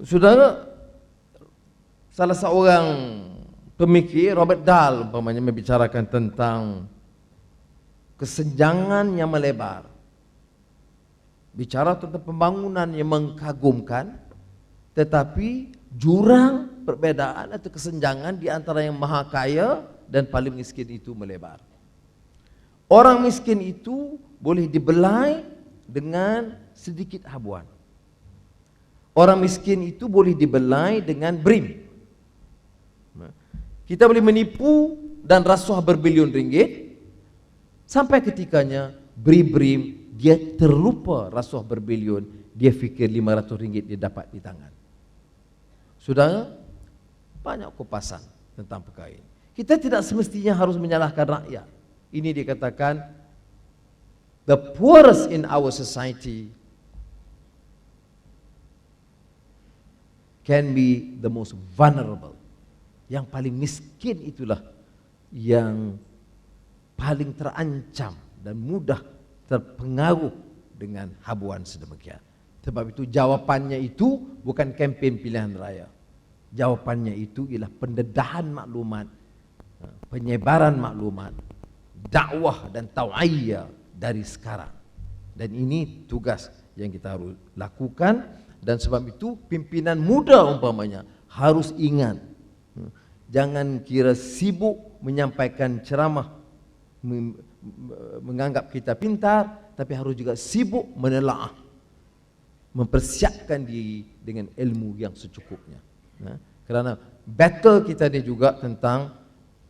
Saudara, salah seorang pemikir, Robert Dahl umpamanya, membicarakan tentang kesenjangan yang melebar. Bicara tentang pembangunan yang mengkagumkan, tetapi jurang perbedaan atau kesenjangan di antara yang maha kaya dan paling miskin itu melebar. Orang miskin itu boleh dibelai dengan sedikit habuan. Orang miskin itu boleh dibelai dengan brim. Kita boleh menipu dan rasuah berbilion ringgit, sampai ketikanya brim dia terlupa rasuah berbilion, dia fikir 500 ringgit dia dapat di tangan. Saudara, banyak kupasan tentang perkara ini. Kita tidak semestinya harus menyalahkan rakyat. Ini dikatakan the poorest in our society can be the most vulnerable. Yang paling miskin itulah yang paling terancam dan mudah terpengaruh dengan habuan sedemikian. Sebab itu jawapannya itu bukan kempen pilihan raya. Jawapannya itu ialah pendedahan maklumat, penyebaran maklumat, dakwah dan tau'iyah dari sekarang. Dan ini tugas yang kita harus lakukan. Dan sebab itu pimpinan muda umpamanya harus ingat, jangan kira sibuk menyampaikan ceramah, menganggap kita pintar, tapi harus juga sibuk menelaah, mempersiapkan diri dengan ilmu yang secukupnya. Kerana battle kita ni juga tentang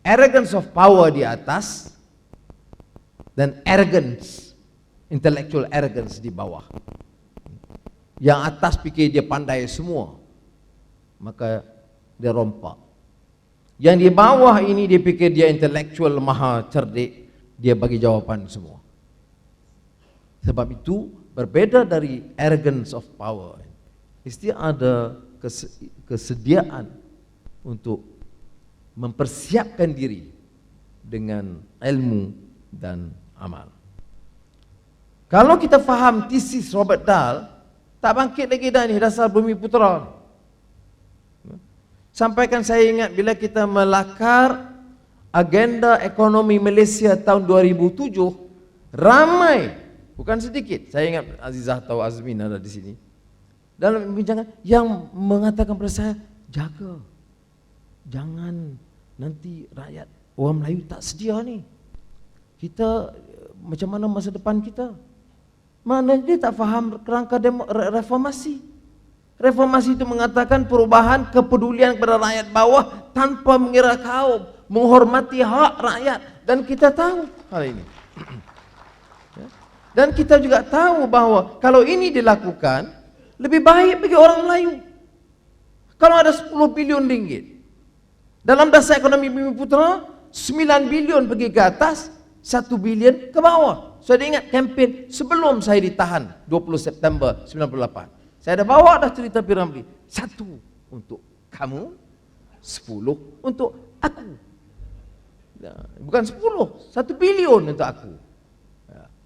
arrogance of power di atas dan arrogance, intellectual arrogance di bawah. Yang atas fikir dia pandai semua, maka dia rompak. Yang di bawah ini dia fikir dia intellectual maha cerdik, dia bagi jawapan semua. Sebab itu berbeda dari arrogance of power, mesti ada kesediaan untuk mempersiapkan diri dengan ilmu dan amal. Kalau kita faham tesis Robert Dahl, tak bangkit lagi dah ni dasar Bumi Putera. Sampaikan saya ingat bila kita melakar agenda ekonomi Malaysia tahun 2007, ramai, bukan sedikit, saya ingat Azizah tahu Azmin ada di sini, dalam perbincangan yang mengatakan kepada saya, jaga, jangan nanti rakyat orang Melayu tak sedia ni, kita macam mana masa depan kita. Mana dia tak faham kerangka reformasi. Reformasi itu mengatakan perubahan kepedulian kepada rakyat bawah tanpa mengira kaum, menghormati hak rakyat, dan kita tahu hal ini. Dan kita juga tahu bahawa kalau ini dilakukan lebih baik bagi orang Melayu. Kalau ada 10 bilion ringgit dalam dasar ekonomi Bumi Putera, 9 bilion pergi ke atas, 1 bilion ke bawah. Saya ingat kempen sebelum saya ditahan 20 September 98. Saya dah bawa dah cerita P.Ramlee. 1 untuk kamu, 10 untuk aku. Bukan 10, 1 bilion untuk aku.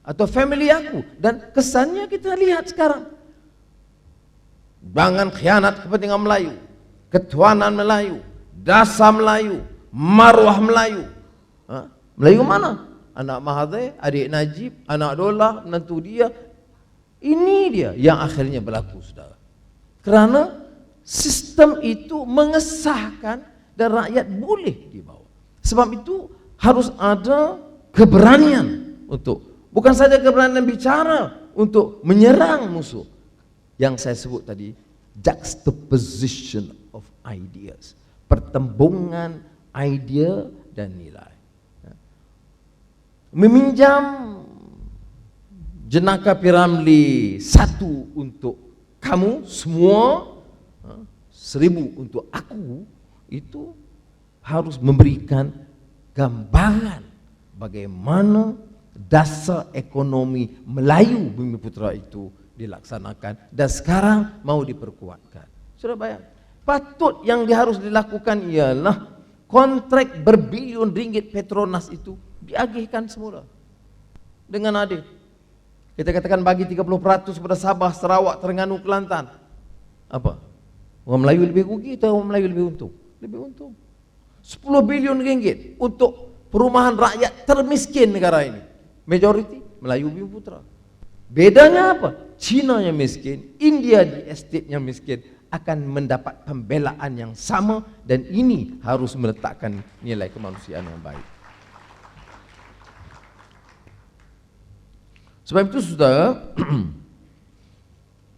Atau family aku. Dan kesannya kita lihat sekarang. Jangan khianat kepentingan Melayu, ketuhanan Melayu, dasar Melayu, maruah Melayu. Melayu mana? Anak Mahathir, adik Najib, anak Dolah, menantu dia. Ini dia yang akhirnya berlaku, saudara. Kerana sistem itu mengesahkan dan rakyat boleh dibawa. Sebab itu harus ada keberanian untuk, bukan saja keberanian bicara, untuk menyerang musuh. Yang saya sebut tadi, juxtaposition of ideas, pertembungan idea dan nilai. Meminjam jenaka P.Ramlee 1 untuk kamu semua, 1000 untuk aku, itu harus memberikan gambaran bagaimana dasar ekonomi Melayu Bumi Putera itu dilaksanakan dan sekarang mau diperkuatkan. Sudah bayang, patut yang harus dilakukan ialah kontrak berbilion ringgit Petronas itu diagihkan semula dengan adil. Kita katakan bagi 30% kepada Sabah, Sarawak, Terengganu, Kelantan. Apa? Orang Melayu lebih rugi atau orang Melayu lebih untung? Lebih untung. 10 bilion ringgit untuk perumahan rakyat termiskin negara ini. Majority Melayu Bumi Putra. Bedanya apa? Cina yang miskin, India di estate yang miskin akan mendapat pembelaan yang sama, dan ini harus meletakkan nilai kemanusiaan yang baik. Sebab itu saudara,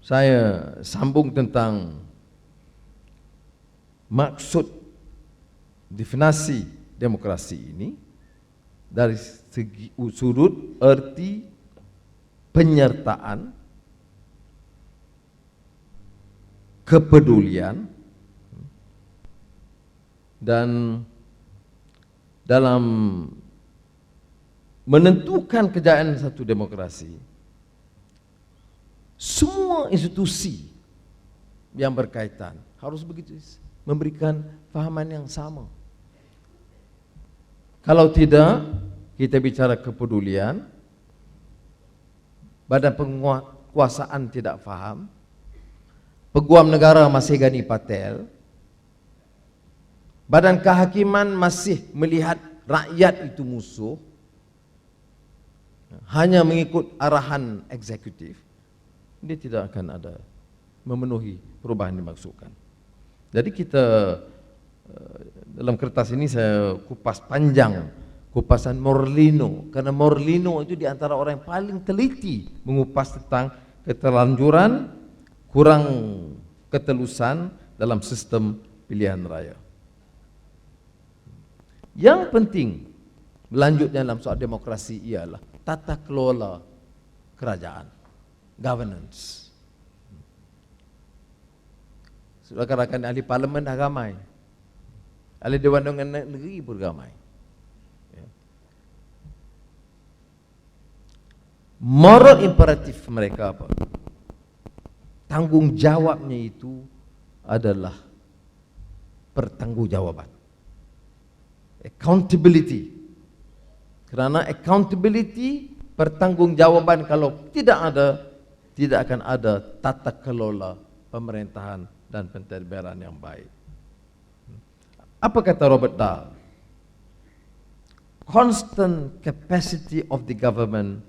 saya sambung tentang maksud definisi demokrasi ini dari segi sudut erti penyertaan, kepedulian, dan dalam menentukan kejayaan satu demokrasi, semua institusi yang berkaitan harus begitu memberikan fahaman yang sama. Kalau tidak, kita bicara kepedulian, badan penguasaan tidak faham, peguam negara masih Gani Patel, badan kehakiman masih melihat rakyat itu musuh, hanya mengikut arahan eksekutif, dia tidak akan ada memenuhi perubahan dimaksudkan. Jadi kita dalam kertas ini saya kupas panjang kupasan Morlino, karena Morlino itu di antara orang yang paling teliti mengupas tentang keterlanjuran, kurang ketelusan dalam sistem pilihan raya. Yang penting melanjutnya dalam soal demokrasi ialah tata kelola kerajaan, governance. Rakan-rakan ahli parlimen dah ramai, ahli Dewan Undangan Negeri pun ramai. Moral imperatif mereka apa? Tanggungjawabnya itu adalah pertanggungjawaban, accountability. Kerana accountability, pertanggungjawaban, kalau tidak ada, tidak akan ada tata kelola pemerintahan dan pentadbiran yang baik. Apa kata Robert Dahl? Constant capacity of the government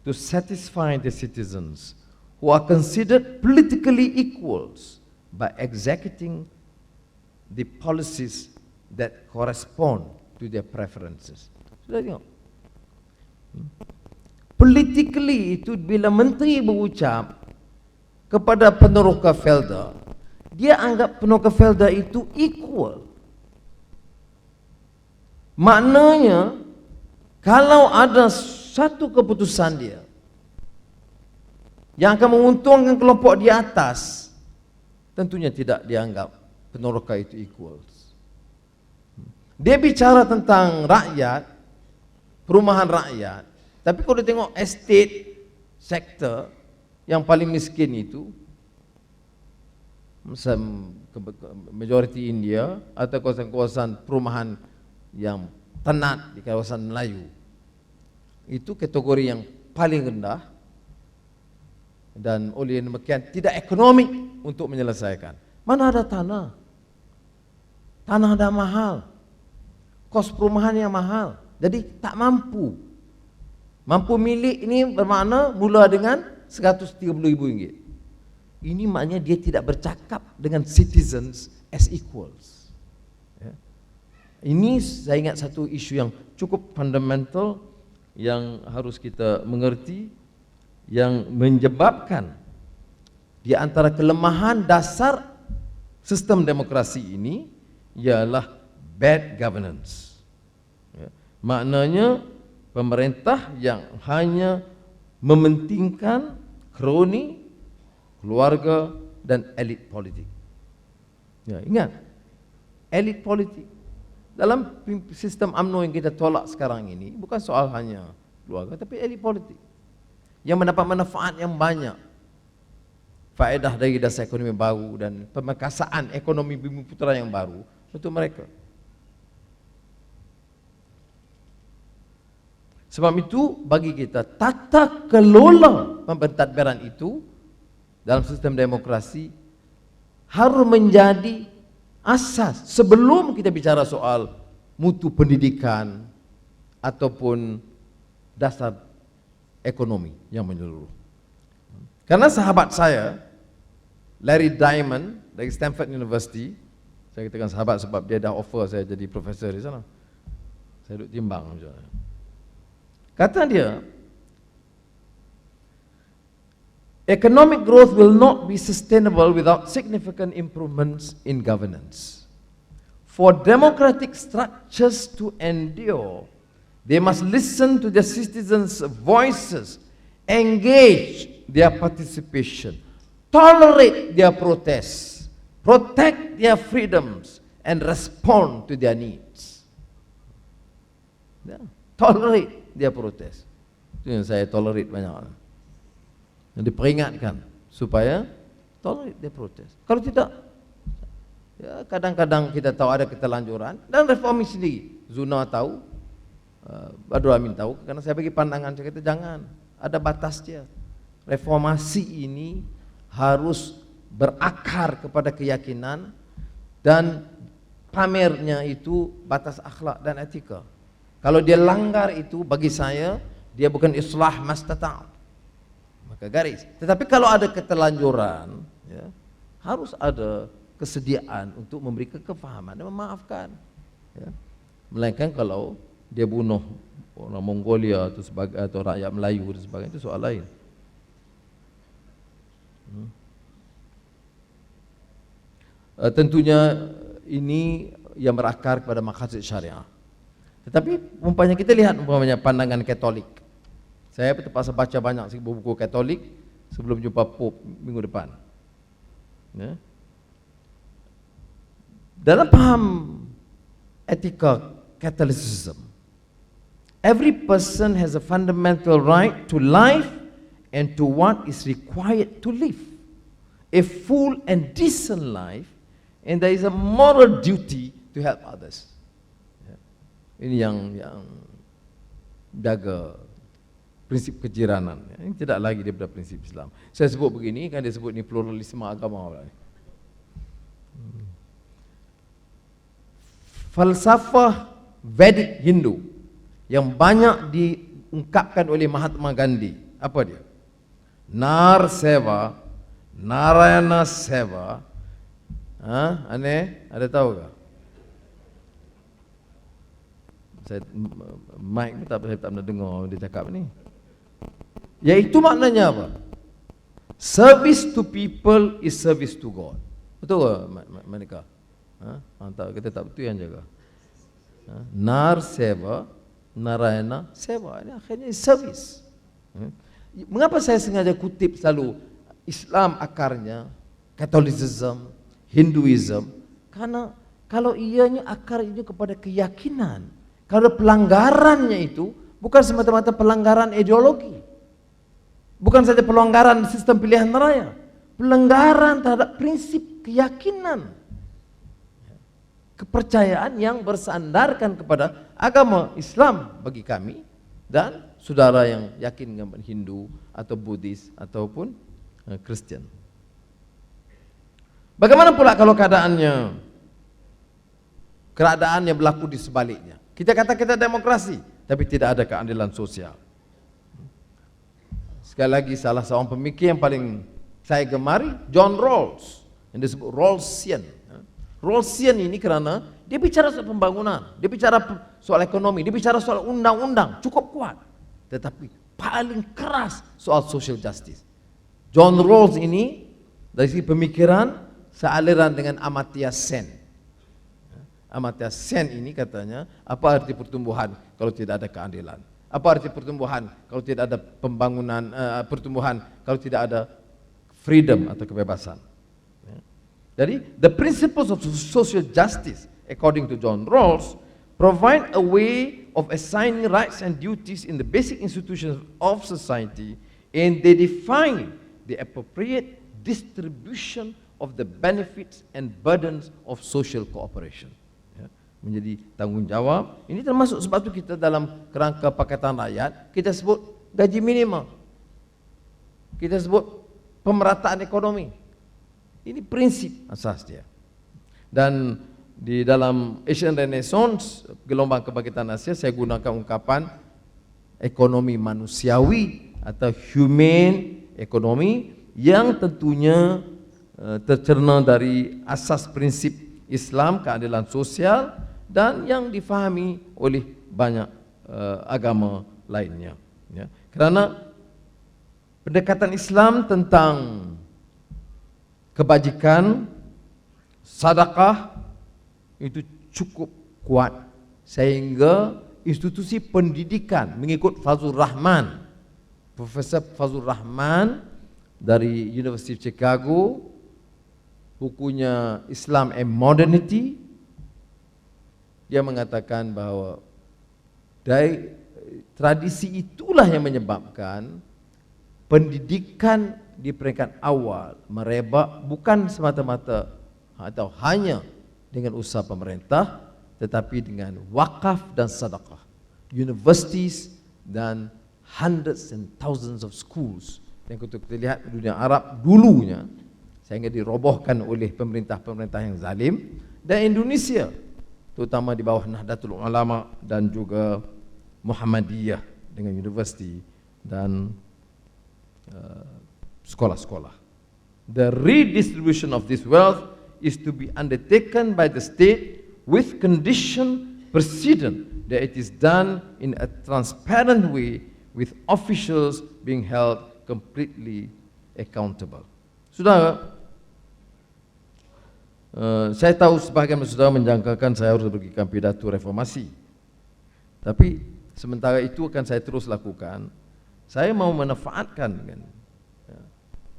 to satisfy the citizens who are considered politically equals by executing the policies that correspond to their preferences. Sudah tengok? Politically itu bila menteri berucap kepada peneroka Felder, dia anggap peneroka Felder itu equal. Maknanya kalau ada satu keputusan dia yang akan menguntungkan kelompok di atas, tentunya tidak dianggap peneroka itu equals. Dia bicara tentang rakyat, perumahan rakyat, tapi kalau dia tengok estate sektor yang paling miskin itu, majority India atau kawasan-kawasan perumahan yang tenat di kawasan Melayu, itu kategori yang paling rendah dan oleh demikian tidak ekonomik untuk menyelesaikan. Mana ada tanah? Tanah dah mahal, kos perumahan yang mahal, jadi tak mampu. Mampu milik ini bermakna mula dengan RM130,000. Ini maknanya dia tidak bercakap dengan citizens as equals. Ini saya ingat satu isu yang cukup fundamental yang harus kita mengerti, yang menyebabkan di antara kelemahan dasar sistem demokrasi ini ialah bad governance. Maknanya pemerintah yang hanya mementingkan kroni, keluarga dan elit politik. Ingat, elit politik dalam sistem UMNO yang kita tolak sekarang ini bukan soal hanya keluarga, tapi elit politik yang mendapat manfaat yang banyak, faedah dari dasar ekonomi baru dan pemekasaan ekonomi Bumi Putra yang baru untuk mereka. Sebab itu bagi kita tata kelola pentadbiran itu dalam sistem demokrasi harus menjadi asas sebelum kita bicara soal mutu pendidikan ataupun dasar ekonomi yang menyeluruh. Karena sahabat saya, Larry Diamond dari Stanford University, saya katakan sahabat sebab dia dah offer saya jadi profesor di sana. Saya duduk timbang misalnya. Kata dia, economic growth will not be sustainable without significant improvements in governance. For democratic structures to endure, they must listen to their citizens' voices, engage their participation, tolerate their protests, protect their freedoms, and respond to their needs. Tolerate their protests. Itu yang saya tolerate banyak. Yang diperingatkan supaya tolerate their protests. Kalau tidak, ya kadang-kadang kita tahu ada keterlanjuran dan reformis sendiri. Zuna tahu, Badrul Amin tahu, karena saya bagi pandangan, saya kata jangan, ada batasnya. Reformasi ini harus berakar kepada keyakinan dan pamernya itu batas akhlak dan etika. Kalau dia langgar itu, bagi saya dia bukan islah mastata', maka garis. Tetapi kalau ada keterlanjuran, ya, harus ada kesediaan untuk memberikan kefahaman dan memaafkan, ya. Melainkan kalau dia bunuh orang Mongolia atau sebagai, atau rakyat Melayu dan sebagainya, itu soal lain. Tentunya ini yang berakar kepada maqasid syariah. Tetapi umpamanya kita lihat umpamanya pandangan Katolik. Saya terpaksa baca banyak buku Katolik sebelum jumpa Pope minggu depan. Ya. Dalam paham etika Catholicism, every person has a fundamental right to life and to what is required to live a full and decent life, and there is a moral duty to help others. Ya. Ini yang jaga prinsip kejiranan. Ya. Ini tidak lagi daripada prinsip Islam. Saya sebut begini kan dia sebut ini pluralisme agama. Falsafah Vedic Hindu yang banyak diungkapkan oleh Mahatma Gandhi, apa dia? Nar Seva, Narayana Seva. Aneh, ada tahu tak? Saya mic ni saya tak pernah dengar dia cakap ni. Iaitu maknanya apa? Service to people is service to God. Betul ke Manika? Tak, kita tak betul yang jaga. Nar Seva, Narayana Seva, ini akhirnya service. Mengapa saya sengaja kutip selalu Islam akarnya, Catholicism, Hinduism? Karena kalau ianya akar itu kepada keyakinan, kalau pelanggarannya itu bukan semata-mata pelanggaran ideologi, bukan saja pelanggaran sistem pilihan raya, pelanggaran terhadap prinsip keyakinan, kepercayaan yang bersandarkan kepada agama Islam bagi kami dan saudara yang yakin dengan Hindu atau Buddhis ataupun Kristen. Bagaimana pula kalau keadaannya berlaku di sebaliknya? Kita kata kita demokrasi, tapi tidak ada keadilan sosial. Sekali lagi salah seorang pemikir yang paling saya gemari, John Rawls, yang disebut Rawlsian. Rawlsian ini kerana dia bicara soal pembangunan, dia bicara soal ekonomi, dia bicara soal undang-undang, cukup kuat. Tetapi paling keras soal social justice. John Rawls ini dari segi pemikiran sealiran dengan Amartya Sen. Amartya Sen ini katanya, apa arti pertumbuhan kalau tidak ada keadilan? Apa arti pertumbuhan kalau tidak ada pembangunan, pertumbuhan kalau tidak ada freedom atau kebebasan? Jadi, the principles of social justice, according to John Rawls, provide a way of assigning rights and duties in the basic institutions of society, and they define the appropriate distribution of the benefits and burdens of social cooperation. Ya, menjadi tanggungjawab. Ini termasuk sebab itu kita dalam kerangka Pakatan Rakyat, kita sebut gaji minimum, kita sebut pemerataan ekonomi. Ini prinsip asas dia. Dan di dalam Asian Renaissance, gelombang kebangkitan Asia, saya gunakan ungkapan ekonomi manusiawi atau humane ekonomi yang tentunya tercerna dari asas prinsip Islam, keadilan sosial, dan yang difahami oleh banyak agama lainnya. Ya. Kerana pendekatan Islam tentang kebajikan, sedekah itu cukup kuat sehingga institusi pendidikan mengikut Fazlur Rahman, Profesor Fazlur Rahman dari University of Chicago, bukunya Islam and Modernity, dia mengatakan bahawa dari tradisi itulah yang menyebabkan pendidikan di peringkat awal merebak bukan semata-mata atau hanya dengan usaha pemerintah, tetapi dengan wakaf dan sedekah, universities dan hundreds and thousands of schools yang kita lihat di dunia Arab dulunya sehingga dirobohkan oleh pemerintah-pemerintah yang zalim, dan Indonesia terutama di bawah Nahdlatul Ulama dan juga Muhammadiyah dengan universiti dan sekolah-sekolah. The redistribution of this wealth is to be undertaken by the state with condition precedent that it is done in a transparent way with officials being held completely accountable. Saudara, saya tahu sebahagian saudara menjangkakan saya harus berikan pidato reformasi. Tapi sementara itu akan saya terus lakukan. Saya mau memanfaatkan dengan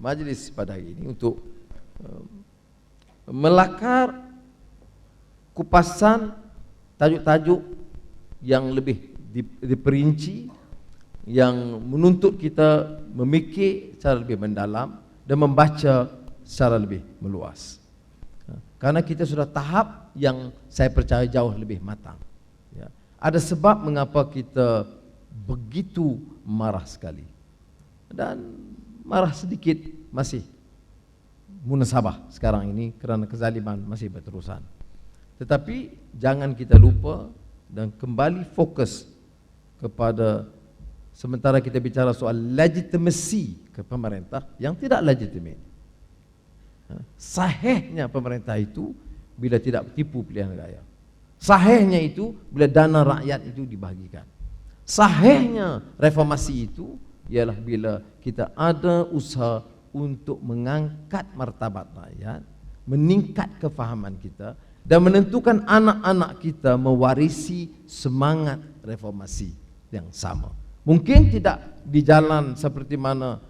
majlis pada hari ini untuk melakar kupasan tajuk-tajuk yang lebih diperinci, yang menuntut kita memikir secara lebih mendalam dan membaca secara lebih meluas. Karena kita sudah tahap yang saya percaya jauh lebih matang. Ya. Ada sebab mengapa kita begitu marah sekali. Dan marah sedikit masih munasabah sekarang ini kerana kezaliman masih berterusan. Tetapi jangan kita lupa dan kembali fokus kepada, sementara kita bicara soal legitimacy ke pemerintah yang tidak legitimate. Sahihnya pemerintah itu bila tidak tipu pilihan raya. Sahihnya itu bila dana rakyat itu dibahagikan. Sahihnya reformasi itu ialah bila kita ada usaha untuk mengangkat martabat rakyat, meningkat kefahaman kita dan menentukan anak-anak kita mewarisi semangat reformasi yang sama. Mungkin tidak di jalan seperti mana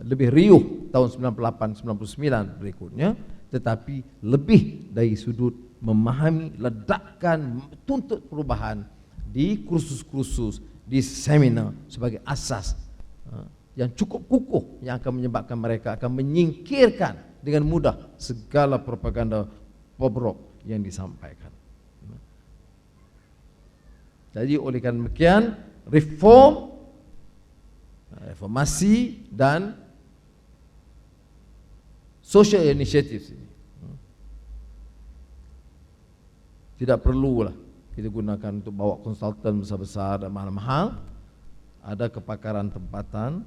lebih riuh tahun 98-99 berikutnya, tetapi lebih dari sudut memahami, ledakan, tuntut perubahan di kursus-kursus, di seminar sebagai asas yang cukup kukuh yang akan menyebabkan mereka akan menyingkirkan dengan mudah segala propaganda bobrok yang disampaikan. Jadi oleh karena demikian, reformasi dan social initiatives ini tidak perlulah kita gunakan untuk bawa konsultan besar-besar dan mahal-mahal. Ada kepakaran tempatan,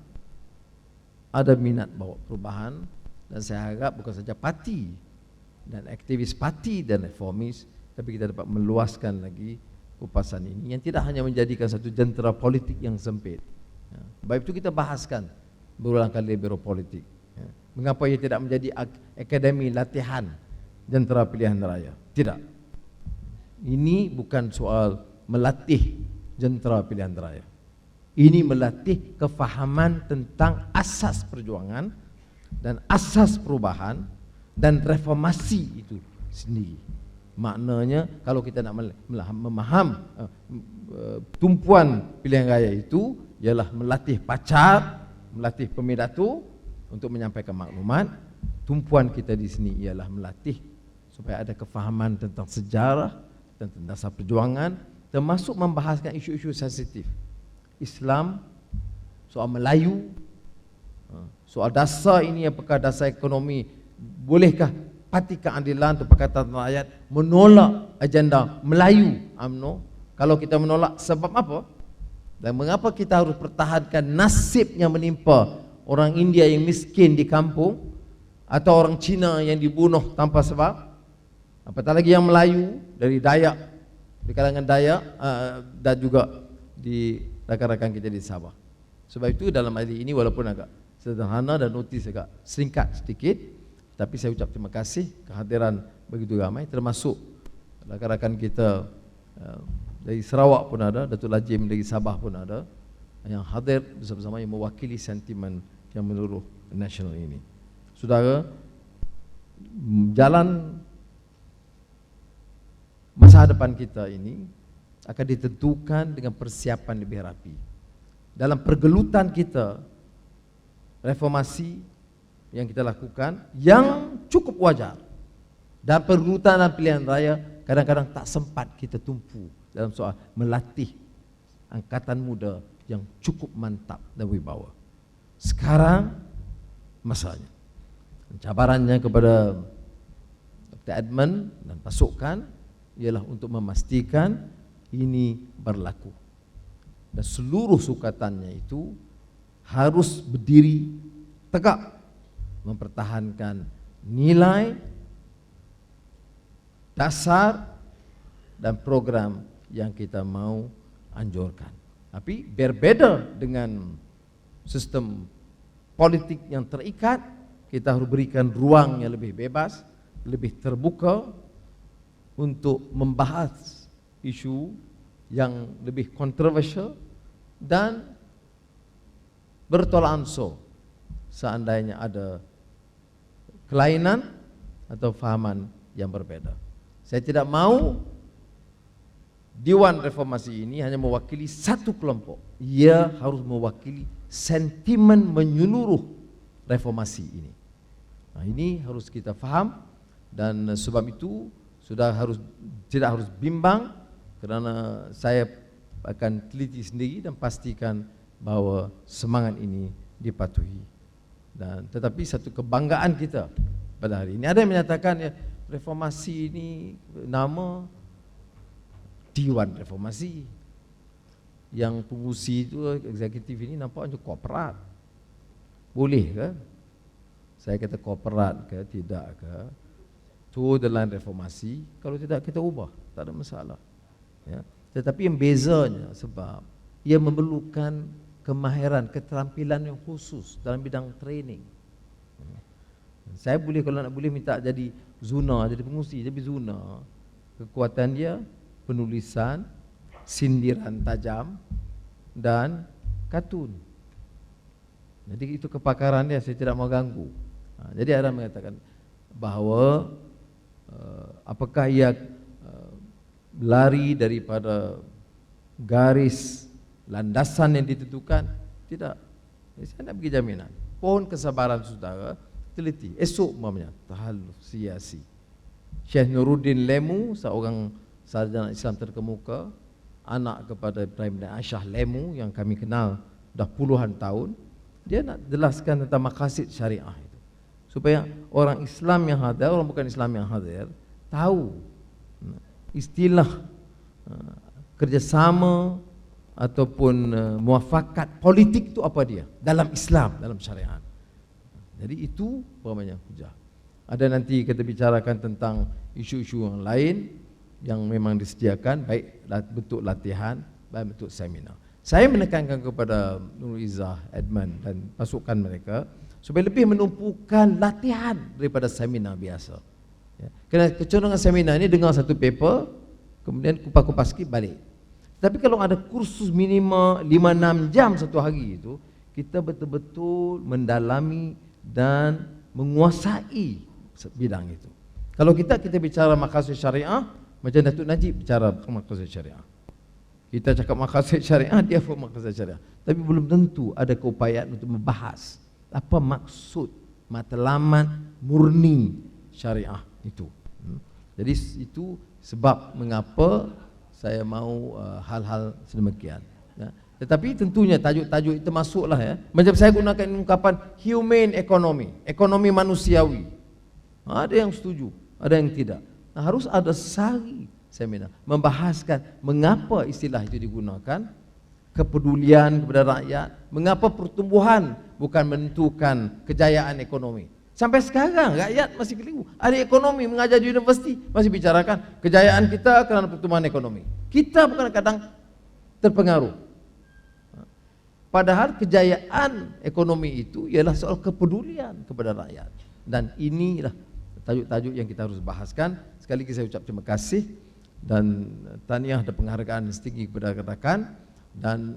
ada minat bawa perubahan, dan saya harap bukan saja parti dan aktivis parti dan reformis, tapi kita dapat meluaskan lagi kupasan ini yang tidak hanya menjadikan satu jentera politik yang sempit. Baik itu kita bahaskan berulang kali biro politik. Mengapa ia tidak menjadi akademi latihan jentera pilihan raya? Tidak. Ini bukan soal melatih jentera pilihan raya. Ini melatih kefahaman tentang asas perjuangan dan asas perubahan dan reformasi itu sendiri. Maknanya kalau kita nak memaham tumpuan pilihan raya itu ialah melatih pacar, melatih pemidato untuk menyampaikan maklumat. Tumpuan kita di sini ialah melatih supaya ada kefahaman tentang sejarah, tentang dasar perjuangan, termasuk membahaskan isu-isu sensitif. Islam, soal Melayu, soal dasar ini apakah dasar ekonomi bolehkah Parti Keadilan atau Pakatan Rakyat menolak agenda Melayu UMNO? Kalau kita menolak, sebab apa? Dan mengapa kita harus pertahankan nasib yang menimpa orang India yang miskin di kampung, atau orang Cina yang dibunuh tanpa sebab? Apatah lagi yang Melayu dari Dayak, di kalangan Dayak, dan juga di rakan-rakan kita di Sabah. Sebab itu dalam hari ini walaupun agak sederhana dan notis agak singkat sedikit, tapi saya ucap terima kasih kehadiran begitu ramai, termasuk rakan-rakan kita dari Sarawak pun ada, Datuk Lajim dari Sabah pun ada, yang hadir bersama-sama yang mewakili sentimen yang menyeluruh nasional ini. Saudara, jalan masa depan kita ini akan ditentukan dengan persiapan lebih rapi. Dalam pergelutan kita, reformasi yang kita lakukan yang cukup wajar, dan pergelutan dan pilihan raya kadang-kadang tak sempat kita tumpu dalam soal melatih angkatan muda yang cukup mantap dan wibawa. Sekarang masanya, cabarannya kepada Dr. Edmund dan pasukan ialah untuk memastikan ini berlaku, dan seluruh sukatannya itu harus berdiri tegak mempertahankan nilai dasar dan program yang kita mau anjurkan. Tapi berbeda dengan sistem politik yang terikat, kita harus berikan ruang yang lebih bebas, lebih terbuka untuk membahas isu yang lebih kontroversial dan bertolak ansur seandainya ada kelainan atau fahaman yang berbeda. Saya tidak mau Dewan Reformasi ini hanya mewakili satu kelompok. Ia harus mewakili sentimen menyeluruh reformasi ini. Nah, ini harus kita faham, dan sebab itu tidak harus bimbang, kerana saya akan teliti sendiri dan pastikan bahawa semangat ini dipatuhi. Dan tetapi satu kebanggaan kita pada hari ini, ada yang menyatakan ya, reformasi ini nama Dewan Reformasi, yang pengurusi itu eksekutif ini nampak macam korporat. Boleh ke saya kata korporat ke tidak ke? Itu dalam reformasi, kalau tidak kita ubah, tak ada masalah ya. Tetapi yang bezanya sebab ia memerlukan kemahiran, keterampilan yang khusus dalam bidang training. Saya boleh, kalau nak boleh minta jadi zuna, jadi pengurusi, jadi zuna. Kekuatan dia penulisan, sindiran tajam dan kartun. Jadi itu kepakaran dia, saya tidak mau ganggu. Jadi ada mengatakan bahawa apakah ia lari daripada garis landasan yang ditentukan? Tidak. Saya nak bagi jaminan. Pohon kesabaran saudara teliti. Esok mamanya tahalluf siasi. Syekh Nuruddin Lemu, seorang sarjana Islam terkemuka, anak kepada Ibrahim dan Aisyah Lemu yang kami kenal dah puluhan tahun, dia nak jelaskan tentang maqasid syariah itu, supaya orang Islam yang hadir, orang bukan Islam yang hadir, tahu istilah kerjasama ataupun muafakat politik itu apa dia dalam Islam, dalam syariat. Jadi itu namanya hujah. Ada nanti kita bicarakan tentang isu-isu yang lain yang memang disediakan, baik bentuk latihan, baik bentuk seminar. Saya menekankan kepada Nurul Izzah, Edmund dan pasukan mereka supaya lebih menumpukan latihan daripada seminar biasa. Ya. Kerana kecenderungan seminar ini dengar satu paper, kemudian kupas-kupas sikit balik. Tapi kalau ada kursus minimal 5-6 jam satu hari itu, kita betul-betul mendalami dan menguasai bidang itu. Kalau kita bicara maqasid syariah, macam Datuk Najib bicara maqasid syariah. Kita cakap maqasid syariah, dia pun maqasid syariah. Tapi belum tentu ada keupayaan untuk membahas apa maksud matlamat murni syariah itu. Jadi itu sebab mengapa saya mahu hal-hal sedemikian. Ya. Tetapi tentunya tajuk-tajuk itu masuklah ya. Macam saya gunakan ungkapan humane economy, ekonomi manusiawi. Ada yang setuju, ada yang tidak. Nah, harus ada sehari seminar membahaskan mengapa istilah itu digunakan, kepedulian kepada rakyat, mengapa pertumbuhan bukan menentukan kejayaan ekonomi. Sampai sekarang rakyat masih keliru. Ahli ekonomi mengajar di universiti masih bicarakan kejayaan kita kerana pertumbuhan ekonomi. Kita bukan kadang terpengaruh. Padahal kejayaan ekonomi itu ialah soal kepedulian kepada rakyat. Dan inilah tajuk-tajuk yang kita harus bahaskan. Sekali lagi saya ucap terima kasih dan tahniah dan penghargaan setinggi kepada rekan-rekan dan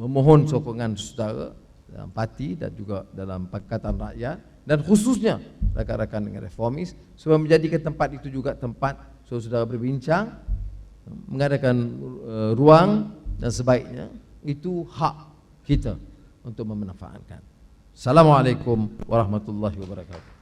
memohon sokongan saudara dalam parti dan juga dalam Pakatan Rakyat dan khususnya rakan-rakan dengan reformis supaya menjadikan tempat itu juga tempat saudara berbincang, mengadakan ruang dan sebaiknya itu hak kita untuk memanfaatkan. Assalamualaikum warahmatullahi wabarakatuh.